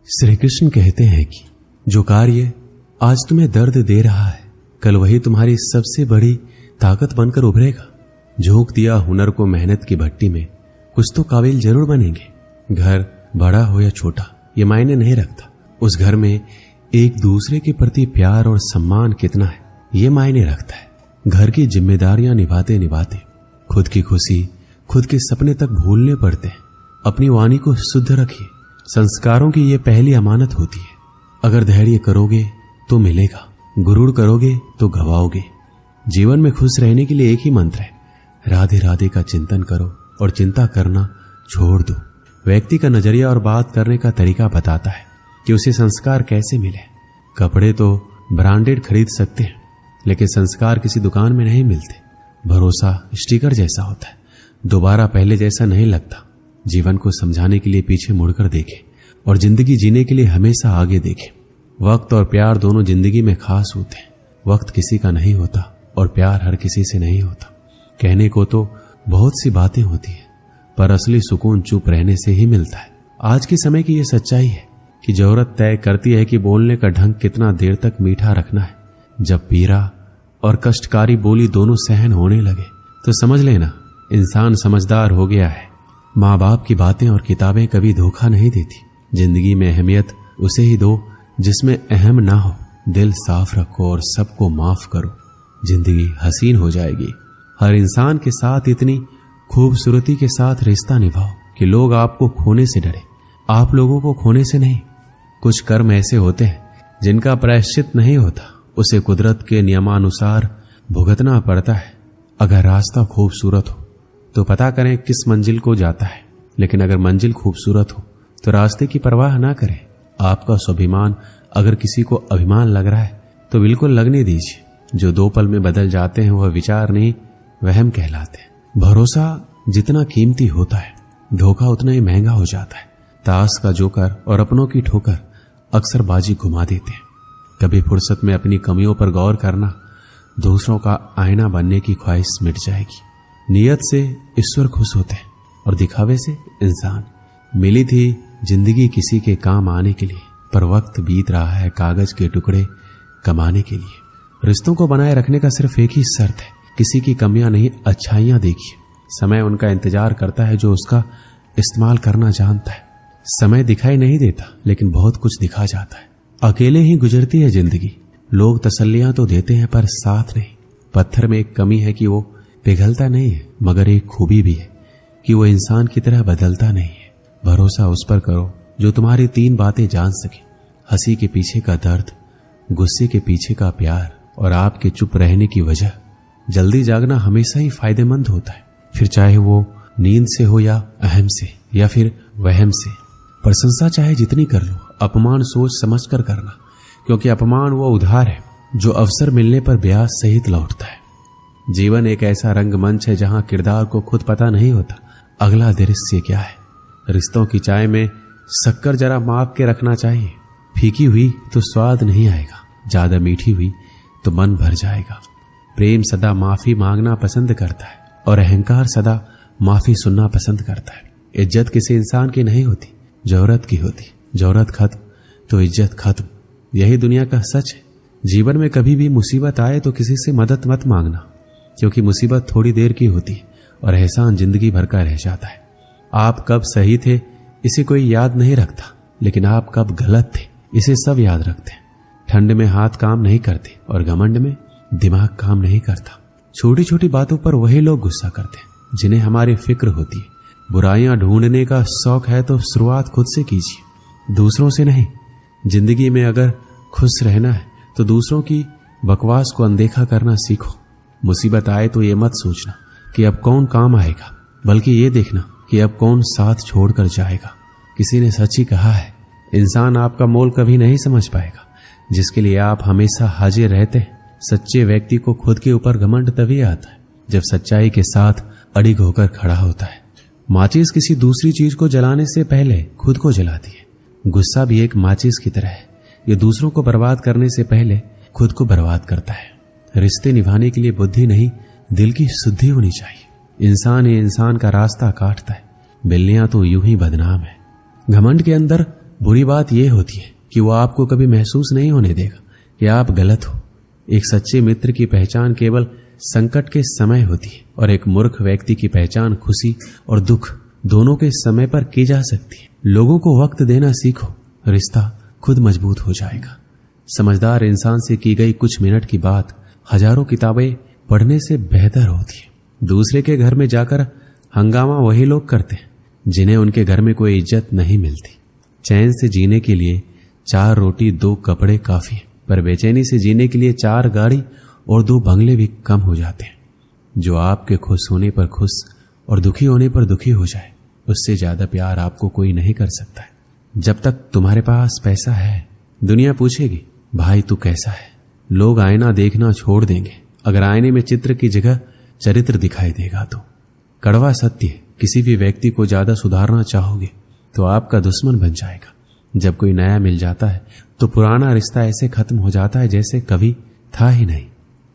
श्री कृष्ण कहते हैं कि जो कार्य आज तुम्हें दर्द दे रहा है, कल वही तुम्हारी सबसे बड़ी ताकत बनकर उभरेगा। झोंक दिया हुनर को मेहनत की भट्टी में, कुछ तो काबिल जरूर बनेंगे। घर बड़ा हो या छोटा ये मायने नहीं रखता, उस घर में एक दूसरे के प्रति प्यार और सम्मान कितना है ये मायने रखता है। घर की जिम्मेदारियां निभाते निभाते खुद की खुशी, खुद के सपने तक भूलने पड़ते हैं। अपनी वाणी को शुद्ध रखिए, संस्कारों की ये पहली अमानत होती है। अगर धैर्य करोगे तो मिलेगा, गुरूर करोगे तो गवाओगे। जीवन में खुश रहने के लिए एक ही मंत्र है, राधे राधे का चिंतन करो और चिंता करना छोड़ दो। व्यक्ति का नजरिया और बात करने का तरीका बताता है कि उसे संस्कार कैसे मिले। कपड़े तो ब्रांडेड खरीद सकते हैं, लेकिन संस्कार किसी दुकान में नहीं मिलते। भरोसा स्टिकर जैसा होता है, दोबारा पहले जैसा नहीं लगता। जीवन को समझाने के लिए पीछे मुड़कर देखें और जिंदगी जीने के लिए हमेशा आगे देखें। वक्त और प्यार दोनों जिंदगी में खास होते हैं। वक्त किसी का नहीं होता और प्यार हर किसी से नहीं होता। कहने को तो बहुत सी बातें होती हैं, पर असली सुकून चुप रहने से ही मिलता है। आज के समय की यह सच्चाई है कि जरूरत तय करती है कि बोलने का ढंग कितना देर तक मीठा रखना है। जब पीरा और कष्टकारी बोली दोनों सहन होने लगे तो समझ लेना इंसान समझदार हो गया है। माँ बाप की बातें और किताबें कभी धोखा नहीं देती। जिंदगी में अहमियत उसे ही दो जिसमें अहम ना हो। दिल साफ रखो और सबको माफ करो, जिंदगी हसीन हो जाएगी। हर इंसान के साथ इतनी खूबसूरती के साथ रिश्ता निभाओ कि लोग आपको खोने से डरे, आप लोगों को खोने से नहीं। कुछ कर्म ऐसे होते हैं जिनका प्रायश्चित नहीं होता, उसे कुदरत के नियमानुसार भुगतना पड़ता है। अगर रास्ता खूबसूरत हो तो पता करें किस मंजिल को जाता है, लेकिन अगर मंजिल खूबसूरत हो तो रास्ते की परवाह ना करें। आपका स्वाभिमान अगर किसी को अभिमान लग रहा है तो बिल्कुल लगने दीजिए। जो 2 पल में बदल जाते हैं वह विचार नहीं, वहम कहलाते हैं। भरोसा जितना कीमती होता है, धोखा उतना ही महंगा हो जाता है। ताश का जोकर और अपनों की ठोकर अक्सर बाजी घुमा देते हैं। कभी फुर्सत में अपनी कमियों पर गौर करना, दूसरों का आईना बनने की ख्वाहिश मिट जाएगी। नियत से ईश्वर खुश होते हैं और दिखावे से इंसान। मिली थी जिंदगी किसी के काम आने के लिए, पर वक्त बीत रहा है कागज के टुकड़े कमाने के लिए। रिश्तों को बनाए रखने का सिर्फ एक ही शर्त है, किसी की कमियां नहीं अच्छाइयां देखिए। समय उनका इंतजार करता है जो उसका इस्तेमाल करना जानता है। समय दिखाई नहीं देता, लेकिन बहुत कुछ दिखा जाता है। अकेले ही गुजरती है जिंदगी। लोग तसल्लियां तो देते हैं पर साथ नहीं। पत्थर में एक कमी है कि वो पिघलता नहीं है, मगर एक खूबी भी है कि वो इंसान की तरह बदलता नहीं है। भरोसा उस पर करो जो तुम्हारी 3 बातें जान सके, हंसी के पीछे का दर्द, गुस्से के पीछे का प्यार और आपके चुप रहने की वजह। जल्दी जागना हमेशा ही फायदेमंद होता है, फिर चाहे वो नींद से हो या अहम से या फिर वहम से। प्रशंसा चाहे जितनी कर लो, अपमान सोच समझ कर करना, क्योंकि अपमान वो उधार है जो अवसर मिलने पर ब्याज सहित लौटता है। जीवन एक ऐसा रंगमंच है जहां किरदार को खुद पता नहीं होता अगला दृश्य क्या है। रिश्तों की चाय में शक्कर जरा माप के रखना चाहिए। फीकी हुई तो स्वाद नहीं आएगा, ज्यादा मीठी हुई तो मन भर जाएगा। प्रेम सदा माफी मांगना पसंद करता है और अहंकार सदा माफी सुनना पसंद करता है। इज्जत किसी इंसान की नहीं होती, जरूरत की होती। जरूरत खत्म तो इज्जत खत्म, यही दुनिया का सच है। जीवन में कभी भी मुसीबत आए तो किसी से मदद मत मांगना, क्योंकि मुसीबत थोड़ी देर की होती है और एहसान जिंदगी भर का रह जाता है। आप कब सही थे इसे कोई याद नहीं रखता, लेकिन आप कब गलत थे इसे सब याद रखते हैं। ठंड में हाथ काम नहीं करते और घमंड में दिमाग काम नहीं करता। छोटी छोटी बातों पर वही लोग गुस्सा करते हैं जिन्हें हमारी फिक्र होती है। बुराइयां ढूंढने का शौक है तो शुरुआत खुद से कीजिए, दूसरों से नहीं। जिंदगी में अगर खुश रहना है तो दूसरों की बकवास को अनदेखा करना सीखो। मुसीबत आए तो ये मत सोचना कि अब कौन काम आएगा, बल्कि ये देखना कि अब कौन साथ छोड़कर जाएगा। किसी ने सच ही कहा है, इंसान आपका मोल कभी नहीं समझ पाएगा जिसके लिए आप हमेशा हाजिर रहते हैं। सच्चे व्यक्ति को खुद के ऊपर घमंड तभी आता है जब सच्चाई के साथ अड़िग होकर खड़ा होता है। माचिस किसी दूसरी चीज को जलाने से पहले खुद को जलाती है। गुस्सा भी एक माचिस की तरह है, ये दूसरों को बर्बाद करने से पहले खुद को बर्बाद करता है। रिश्ते निभाने के लिए बुद्धि नहीं, दिल की शुद्धि होनी चाहिए। इंसान ही इंसान का रास्ता काटता है, बिल्लियां तो यूं ही बदनाम है। घमंड के अंदर बुरी बात यह होती है कि वो आपको कभी महसूस नहीं होने देगा कि आप गलत हो। एक सच्चे मित्र की पहचान केवल संकट के समय होती है और एक मूर्ख व्यक्ति की पहचान खुशी और दुख दोनों के समय पर की जा सकती है। लोगों को वक्त देना सीखो, रिश्ता खुद मजबूत हो जाएगा। समझदार इंसान से की गई कुछ मिनट की बात हजारों किताबें पढ़ने से बेहतर होती है। दूसरे के घर में जाकर हंगामा वही लोग करते हैं जिन्हें उनके घर में कोई इज्जत नहीं मिलती। चैन से जीने के लिए 4 रोटी 2 कपड़े काफी है, पर बेचैनी से जीने के लिए 4 गाड़ी और 2 बंगले भी कम हो जाते हैं। जो आपके खुश होने पर खुश और दुखी होने पर दुखी हो जाए, उससे ज्यादा प्यार आपको कोई नहीं कर सकता है। जब तक तुम्हारे पास पैसा है, दुनिया पूछेगी भाई तू कैसा है। लोग आईना देखना छोड़ देंगे अगर आईने में चित्र की जगह चरित्र दिखाई देगा तो। कड़वा सत्य है, किसी भी व्यक्ति को ज्यादा सुधारना चाहोगे तो आपका दुश्मन बन जाएगा। जब कोई नया मिल जाता है तो पुराना रिश्ता ऐसे खत्म हो जाता है जैसे कभी था ही नहीं।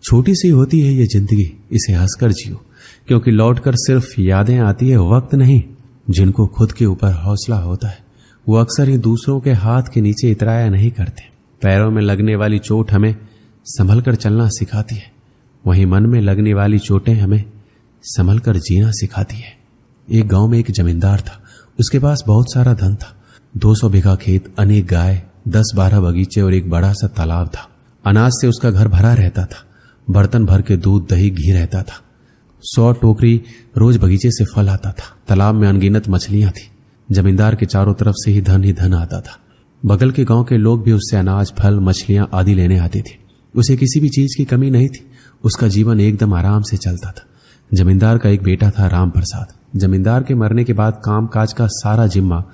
छोटी सी होती है ये जिंदगी, इसे हंसकर जियो, क्योंकि लौटकर सिर्फ यादें आती है, वक्त नहीं। जिनको खुद के ऊपर हौसला होता है वो अक्सर ही दूसरों के हाथ के नीचे इतराया नहीं करते। पैरों में लगने वाली चोट हमें संभल कर चलना सिखाती है, वहीं मन में लगने वाली चोटें हमें संभल कर जीना सिखाती है। एक गांव में एक जमींदार था। उसके पास बहुत सारा धन था। 200 बीघा खेत, अनेक गाय, 10-12 बगीचे और एक बड़ा सा तालाब था। अनाज से उसका घर भरा रहता था। बर्तन भर के दूध, दही, घी रहता था। 100 टोकरी रोज बगीचे से फल आता था। तालाब में अनगिनत मछलियां थी। जमींदार के चारों तरफ से ही धन आता था। बगल के गांव के लोग भी उससे अनाज, फल, मछलियां आदि लेने आते थे। उसे किसी भी चीज की कमी नहीं थी। उसका जीवन एकदम आराम से चलता था। जमींदार का एक बेटा था, राम प्रसाद। जमींदार के मरने के बाद काम काज का सारा जिम्मा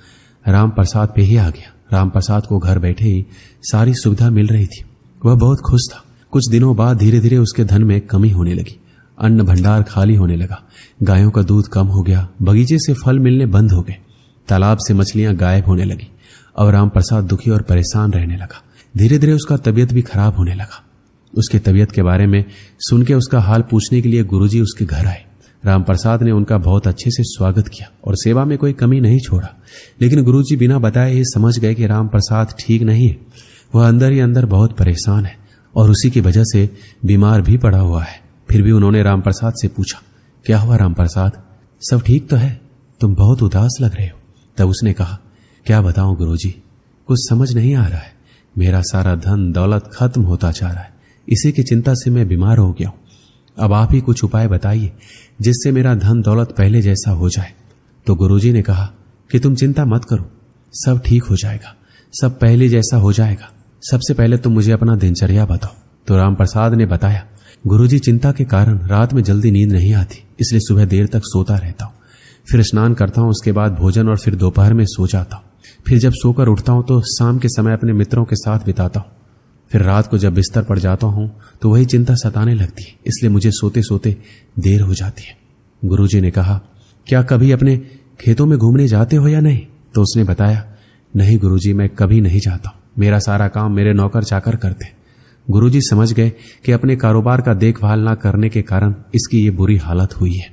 राम प्रसाद पे ही आ गया। राम प्रसाद को घर बैठे ही सारी सुविधा मिल रही थी। वह बहुत खुश था। कुछ दिनों बाद धीरे धीरे उसके धन में कमी होने लगी। अन्न भंडार खाली होने लगा। गायों का दूध कम हो गया। बगीचे से फल मिलने बंद हो गए। तालाब से मछलियां गायब होने लगी। अब राम प्रसाद दुखी और परेशान रहने लगा। धीरे धीरे उसका तबीयत भी खराब होने लगा। उसके तबीयत के बारे में सुन के उसका हाल पूछने के लिए गुरुजी उसके घर आए। राम प्रसाद ने उनका बहुत अच्छे से स्वागत किया और सेवा में कोई कमी नहीं छोड़ा। लेकिन गुरुजी बिना बताए ही समझ गए कि राम प्रसाद ठीक नहीं है। वह अंदर ही अंदर बहुत परेशान है और उसी की वजह से बीमार भी पड़ा हुआ है। फिर भी उन्होंने राम प्रसाद से पूछा, क्या हुआ राम प्रसाद, सब ठीक तो है? तुम बहुत उदास लग रहे हो। तब उसने कहा, क्या बताऊं गुरुजी, कुछ समझ नहीं आ रहा है। मेरा सारा धन दौलत खत्म होता जा रहा है। इसी की चिंता से मैं बीमार हो गया हूं। अब आप ही कुछ उपाय बताइए जिससे मेरा धन दौलत पहले जैसा हो जाए। तो गुरुजी ने कहा कि तुम चिंता मत करो, सब ठीक हो जाएगा, सब पहले जैसा हो जाएगा। सबसे पहले तुम मुझे अपना दिनचर्या बताओ। तो राम प्रसाद ने बताया, गुरुजी चिंता के कारण रात में जल्दी नींद नहीं आती, इसलिए सुबह देर तक सोता रहता हूं। फिर स्नान करता हूं, उसके बाद भोजन और फिर दोपहर में सो जाता हूं। फिर जब सोकर उठता हूं तो शाम के समय अपने मित्रों के साथ बिताता हूं। फिर रात को जब बिस्तर पर जाता हूं तो वही चिंता सताने लगती है, इसलिए मुझे सोते सोते देर हो जाती है। गुरुजी ने कहा, क्या कभी अपने खेतों में घूमने जाते हो या नहीं? तो उसने बताया, नहीं गुरुजी, मैं कभी नहीं जाता। मेरा सारा काम मेरे नौकर चाकर करते। गुरुजी समझ गए कि अपने कारोबार का देखभाल न करने के कारण इसकी ये बुरी हालत हुई है।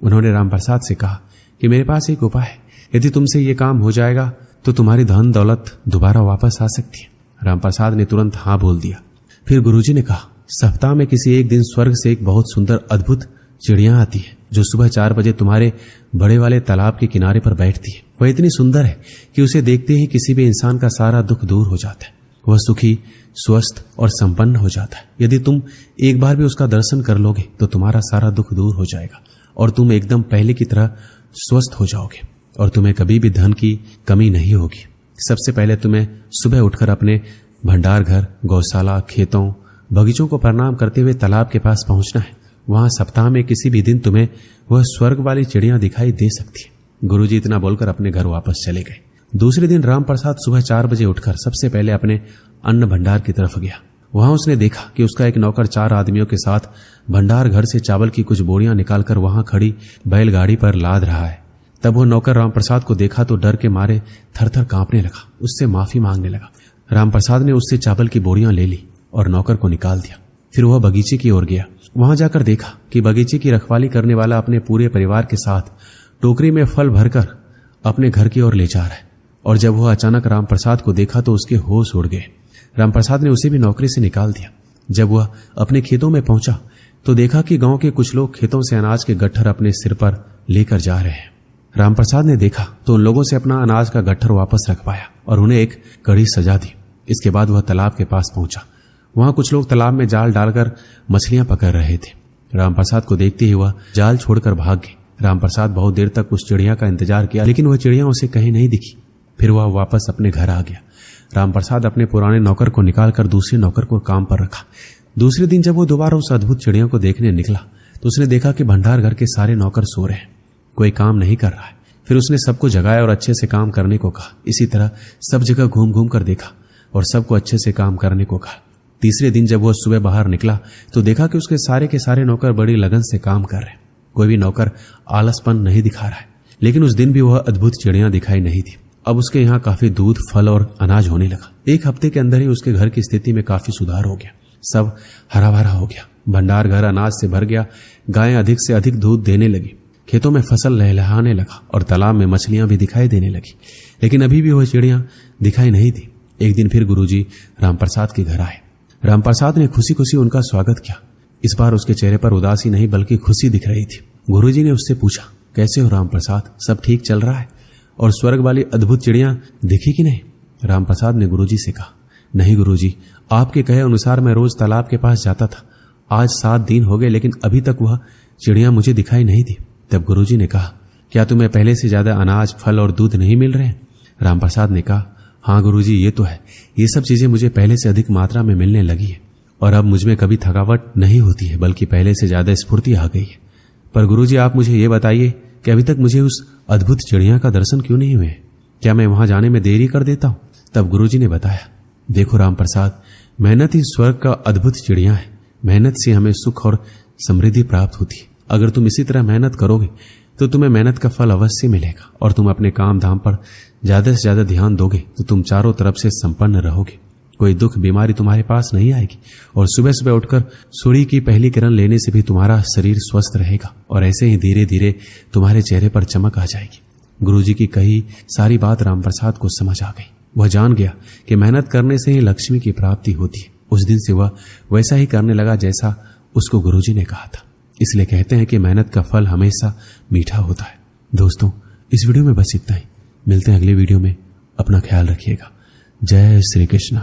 उन्होंने राम प्रसाद से कहा कि मेरे पास एक उपाय है, यदि तुमसे ये काम हो जाएगा तो तुम्हारी धन दौलत दोबारा वापस आ सकती है। राम प्रसाद ने तुरंत हाँ बोल दिया। फिर गुरुजी ने कहा, सप्ताह में किसी एक दिन स्वर्ग से एक बहुत सुंदर अद्भुत चिड़िया आती है जो सुबह 4 बजे तुम्हारे बड़े वाले तालाब के किनारे पर बैठती है। वह इतनी सुंदर है कि उसे देखते ही किसी भी इंसान का सारा दुख दूर हो जाता है। वह सुखी, स्वस्थ और संपन्न हो जाता है। यदि तुम एक बार भी उसका दर्शन कर लोगे तो तुम्हारा सारा दुख दूर हो जाएगा और तुम एकदम पहले की तरह स्वस्थ हो जाओगे और तुम्हें कभी भी धन की कमी नहीं होगी। सबसे पहले तुम्हें सुबह उठकर अपने भंडार घर, गौशाला, खेतों, बगीचों को प्रणाम करते हुए तालाब के पास पहुंचना है। वहां सप्ताह में किसी भी दिन तुम्हें वह स्वर्ग वाली चिड़िया दिखाई दे सकती है। गुरुजी इतना बोलकर अपने घर वापस चले गए। दूसरे दिन राम प्रसाद सुबह 4 बजे उठकर सबसे पहले अपने अन्न भंडार की तरफ गया। वहां उसने देखा कि उसका एक नौकर 4 आदमियों के साथ भंडार घर से चावल की कुछ बोरियां निकालकर वहां खड़ी बैलगाड़ी पर लाद रहा है। तब वह नौकर राम प्रसाद को देखा तो डर के मारे थर-थर कांपने लगा। उससे माफी मांगने लगा। राम प्रसाद ने उससे चावल की बोरियां ले ली और नौकर को निकाल दिया। फिर वह बगीचे की ओर गया। वहां जाकर देखा कि बगीचे की रखवाली करने वाला अपने पूरे परिवार के साथ टोकरी में फल भरकर अपने घर की ओर ले जा रहा है और जब वह अचानक रामप्रसाद को देखा तो उसके होश उड़ गए। रामप्रसाद ने उसे भी नौकरी से निकाल दिया। जब वह अपने खेतों में पहुंचा तो देखा कि गांव के कुछ लोग खेतों से अनाज के गट्ठर अपने सिर पर लेकर जा रहे हैं। रामप्रसाद ने देखा तो उन लोगों से अपना अनाज का गट्ठर वापस रखवाया और उन्हें एक कड़ी सजा दी। इसके बाद वह तालाब के पास पहुंचा। वहां कुछ लोग तालाब में जाल डालकर मछलियां पकड़ रहे थे। रामप्रसाद को देखते ही वह जाल छोड़कर भाग गए। रामप्रसाद बहुत देर तक उस चिड़िया का इंतजार किया, लेकिन वह चिड़िया उसे कहीं नहीं दिखी। फिर वह वापस अपने घर आ गया। रामप्रसाद अपने पुराने नौकर को निकालकर दूसरे नौकर को काम पर रखा। दूसरे दिन जब वो दोबारा उस अद्भुत चिड़िया को देखने निकला तो उसने देखा कि भंडार घर के सारे नौकर सो रहे हैं, कोई काम नहीं कर रहा है। फिर उसने सबको जगाया और अच्छे से काम करने को कहा। इसी तरह सब जगह घूम घूम कर देखा और सबको अच्छे से काम करने को कहा। तीसरे दिन जब वह सुबह बाहर निकला तो देखा कि उसके सारे के सारे नौकर बड़ी लगन से काम कर रहे हैं। कोई भी नौकर आलसपन नहीं दिखा रहा है। लेकिन उस दिन भी वह अद्भुत चिड़िया दिखाई नहीं थी। अब उसके यहाँ काफी दूध, फल और अनाज होने लगा। एक हफ्ते के अंदर ही उसके घर की स्थिति में काफी सुधार हो गया। सब हरा भरा हो गया। भंडार घर अनाज से भर गया। गायें अधिक से अधिक दूध देने लगी। खेतों में फसल लहलहाने लगा और तालाब में मछलियां भी दिखाई देने लगी। लेकिन अभी भी वह चिड़िया दिखाई नहीं थी। एक दिन फिर गुरुजी रामप्रसाद के घर आए। रामप्रसाद ने खुशी खुशी उनका स्वागत किया। इस बार उसके चेहरे पर उदासी नहीं बल्कि खुशी दिख रही थी। गुरुजी ने उससे पूछा, कैसे हो रामप्रसाद, सब ठीक चल रहा है? और स्वर्ग वाली अद्भुत चिड़िया दिखी कि नहीं? रामप्रसाद ने गुरुजी से कहा, नहीं गुरुजी, आपके कहे अनुसार मैं रोज तालाब के पास जाता था। आज 7 दिन हो गए लेकिन अभी तक वह चिड़िया मुझे दिखाई नहीं दी। तब गुरुजी ने कहा, क्या तुम्हें पहले से ज्यादा अनाज, फल और दूध नहीं मिल रहे? रामप्रसाद ने कहा, हाँ गुरुजी, ये तो है। ये सब चीजें मुझे पहले से अधिक मात्रा में मिलने लगी है और अब मुझमें कभी थकावट नहीं होती है, बल्कि पहले से ज्यादा स्फूर्ति आ गई है। पर गुरुजी, आप मुझे ये बताइए कि अभी तक मुझे उस अद्भुत चिड़िया का दर्शन क्यों नहीं हुए? क्या मैं वहां जाने में देरी कर देता हूं? तब गुरुजी ने बताया, देखो रामप्रसाद, मेहनत ही स्वर्ग का अद्भुत चिड़िया है। मेहनत से हमें सुख और समृद्धि प्राप्त होती है। अगर तुम इसी तरह मेहनत करोगे तो तुम्हें मेहनत का फल अवश्य मिलेगा और तुम अपने काम धाम पर ज्यादा से ज्यादा ध्यान दोगे तो तुम चारों तरफ से संपन्न रहोगे। कोई दुख बीमारी तुम्हारे पास नहीं आएगी और सुबह सुबह उठकर सूर्य की पहली किरण लेने से भी तुम्हारा शरीर स्वस्थ रहेगा और ऐसे ही धीरे धीरे तुम्हारे चेहरे पर चमक आ जाएगी। गुरुजी की कही सारी बात रामप्रसाद को समझ आ गई। वह जान गया कि मेहनत करने से ही लक्ष्मी की प्राप्ति होती है। उस दिन से वह वैसा ही करने लगा जैसा उसको गुरुजी ने कहा था। इसलिए कहते हैं कि मेहनत का फल हमेशा मीठा होता है। दोस्तों, इस वीडियो में बस इतना ही। मिलते हैं अगले वीडियो में। अपना ख्याल रखिएगा। जय श्री कृष्ण।